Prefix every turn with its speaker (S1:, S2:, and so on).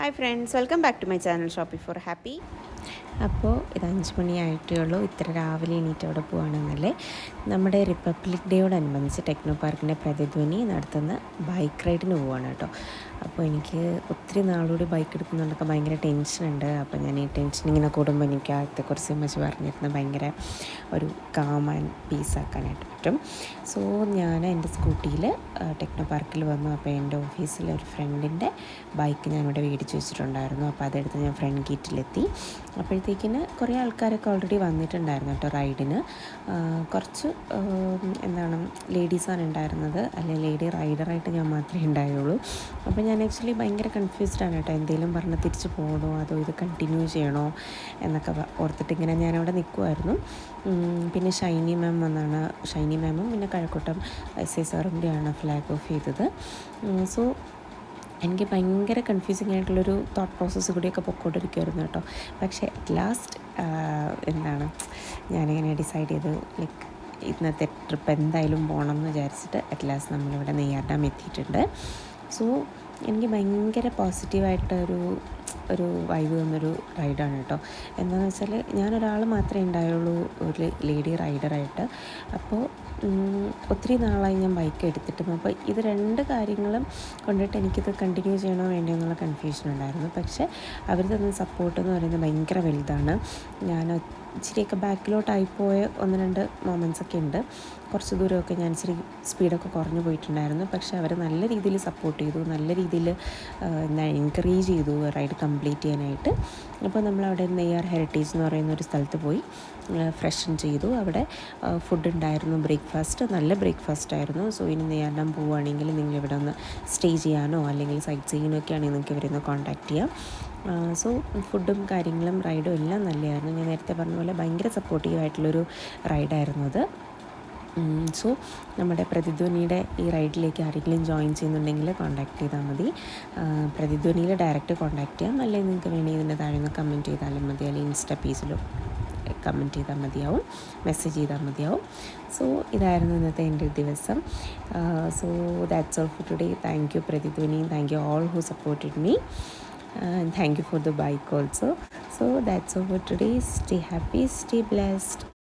S1: Hi friends, welcome back to my channel shopping for happy. അപ്പോൾ ഇത് 5 മണിയായിട്ടേ ഉള്ളൂ. ഇത്ര രാവിലെ എണീറ്റ് അവിടെ പോവുകയാണെന്നല്ലേ. നമ്മുടെ റിപ്പബ്ലിക് ഡേയോടനുബന്ധിച്ച് ടെക്നോ പാർക്കിൻ്റെ പ്രതിധ്വനി നടത്തുന്ന ബൈക്ക് റൈഡിന് പോവുകയാണ് കേട്ടോ. അപ്പോൾ എനിക്ക് ഒത്തിരി നാളുകൂടി ബൈക്ക് എടുക്കുന്നുണ്ടൊക്കെ ഭയങ്കര ടെൻഷനുണ്ട്. അപ്പോൾ ഞാൻ ഈ ടെൻഷൻ ഇങ്ങനെ കൂടുമ്പോൾ എനിക്ക് അകത്തെക്കുറിച്ച് അമ്മച്ചി പറഞ്ഞിരുന്നത് ഭയങ്കര ഒരു കാം ആൻഡ് പീസാക്കാനായിട്ട് പറ്റും. സോ ഞാൻ എൻ്റെ സ്കൂട്ടിയിൽ ടെക്നോ പാർക്കിൽ വന്നു. അപ്പോൾ എൻ്റെ ഓഫീസിലെ ഒരു ഫ്രണ്ടിൻ്റെ ബൈക്ക് ഞാനിവിടെ മേടിച്ച് വെച്ചിട്ടുണ്ടായിരുന്നു. അപ്പോൾ അതെടുത്ത് ഞാൻ ഫ്രണ്ട് ഗേറ്റിലെത്തി. അപ്പോഴത്തേക്കിന് കുറേ ആൾക്കാരൊക്കെ ഓൾറെഡി വന്നിട്ടുണ്ടായിരുന്നു കേട്ടോ റൈഡിന്. കുറച്ച് ലേഡീസാണ് ഉണ്ടായിരുന്നത്, അല്ലെങ്കിൽ ലേഡി റൈഡറായിട്ട് ഞാൻ മാത്രമേ ഉണ്ടായുള്ളൂ. അപ്പോൾ ഞാൻ ആക്ച്വലി ഭയങ്കര കൺഫ്യൂസ്ഡാണ് കേട്ടോ. എന്തെങ്കിലും പറഞ്ഞ് തിരിച്ച് പോകണോ അതോ ഇത് കണ്ടിന്യൂ ചെയ്യണോ എന്നൊക്കെ ഓർത്തിട്ട് ഇങ്ങനെ ഞാനവിടെ നിൽക്കുമായിരുന്നു. പിന്നെ ഷൈനി മാം വന്നാണ്, ഷൈനി മാമും പിന്നെ കഴക്കൂട്ടം SA സാറും കൂടിയാണ് ഫ്ലാഗ് ഓഫ് ചെയ്തത്. സോ എനിക്ക് ഭയങ്കര കൺഫ്യൂസിങ് ആയിട്ടുള്ളൊരു തോട്ട് പ്രോസസ്സ് കൂടിയൊക്കെ പൊയ്ക്കൊണ്ടിരിക്കുമായിരുന്നു കേട്ടോ. പക്ഷേ അറ്റ് ലാസ്റ്റ് ഞാനിങ്ങനെ ഡിസൈഡ് ചെയ്തു, ലൈക്ക് ഇന്നത്തെ ട്രിപ്പ് എന്തായാലും പോകണം എന്ന് വിചാരിച്ചിട്ട് അറ്റ് ലാസ്റ്റ് നമ്മളിവിടെ നെയ്യാർ ഡാം എത്തിയിട്ടുണ്ട്. സോ എനിക്ക് ഭയങ്കര പോസിറ്റീവായിട്ട് ഒരു വൈബ് തന്നൊരു റൈഡാണ് കേട്ടോ. എന്താണെന്ന് വെച്ചാൽ ഞാനൊരാൾ മാത്രമേ ഉണ്ടായുള്ളൂ ഒരു ലേഡി റൈഡറായിട്ട്. അപ്പോൾ ഒത്തിരി നാളായി ഞാൻ ബൈക്ക് എടുത്തിട്ടും. അപ്പോൾ ഇത് രണ്ട് കാര്യങ്ങളും കൊണ്ടിട്ട് എനിക്കിത് കണ്ടിന്യൂ ചെയ്യണോ വേണ്ടോ എന്നുള്ള കൺഫ്യൂഷൻ ഉണ്ടായിരുന്നു. പക്ഷേ അവർ തന്ന സപ്പോർട്ട് എന്ന് പറയുന്നത് ഭയങ്കര വലുതാണ്. ഞാൻ ഇച്ചിരിയൊക്കെ ബാക്കിലോട്ടായിപ്പോയ 1-2 മൊമെൻറ്റ്സൊക്കെ ഉണ്ട്. കുറച്ച് ദൂരമൊക്കെ ഞാൻ ഇച്ചിരി സ്പീഡൊക്കെ കുറഞ്ഞു പോയിട്ടുണ്ടായിരുന്നു. പക്ഷേ അവർ നല്ല രീതിയിൽ സപ്പോർട്ട് ചെയ്തു, നല്ല രീതിയിൽ എൻകറേജ് ചെയ്തു റൈഡ് കംപ്ലീറ്റ് ചെയ്യാനായിട്ട്. അപ്പോൾ നമ്മളവിടെ നെയ്യാർ ഹെറിറ്റേജ് എന്ന് പറയുന്ന ഒരു സ്ഥലത്ത് പോയി ഫ്രഷൻ ചെയ്തു. അവിടെ ഫുഡ് ഉണ്ടായിരുന്നു, ബ്രേക്ക്ഫാസ്റ്റ്, നല്ല ബ്രേക്ക്ഫാസ്റ്റ് ആയിരുന്നു. സോ ഇനി നെയ്യാർ ഡാം പോവുകയാണെങ്കിൽ നിങ്ങളിവിടെ ഒന്ന് സ്റ്റേ ചെയ്യാനോ അല്ലെങ്കിൽ സൈറ്റ് സീയിങ്ങനോ ഒക്കെ ആണെങ്കിൽ നിങ്ങൾക്ക് ഇവരെ ഒന്ന് കോൺടാക്റ്റ് ചെയ്യാം. സോ ഫുഡും കാര്യങ്ങളും റൈഡും എല്ലാം നല്ലതായിരുന്നു. ഞാൻ നേരത്തെ പറഞ്ഞ പോലെ ഭയങ്കര സപ്പോർട്ടീവായിട്ടുള്ളൊരു റൈഡായിരുന്നു അത്. സോ നമ്മുടെ പ്രതിധ്വനിയുടെ ഈ റൈഡിലേക്ക് ആരെങ്കിലും ജോയിൻ ചെയ്യുന്നുണ്ടെങ്കിൽ കോൺടാക്റ്റ് ചെയ്താൽ മതി. പ്രതിധ്വനിയിൽ ഡയറക്റ്റ് കോൺടാക്റ്റ് ചെയ്യാം, അല്ലെങ്കിൽ നിങ്ങൾക്ക് വേണമെങ്കിൽ ഇതിൻ്റെ താഴെ നിന്ന് കമൻറ്റ് ചെയ്താലും മതി, അല്ലെങ്കിൽ ഇൻസ്റ്റാ പേജിലോ കമൻറ്റ് ചെയ്താൽ മതിയാവും, മെസ്സേജ് ചെയ്താൽ മതിയാവും. സോ ഇതായിരുന്നു ഇന്നത്തെ എൻ്റെ ദിവസം. So that's all for today. Thank you Prathidhwani, thank you all who supported me, and thank you for the bike also. So that's all for today. Stay happy, stay blessed.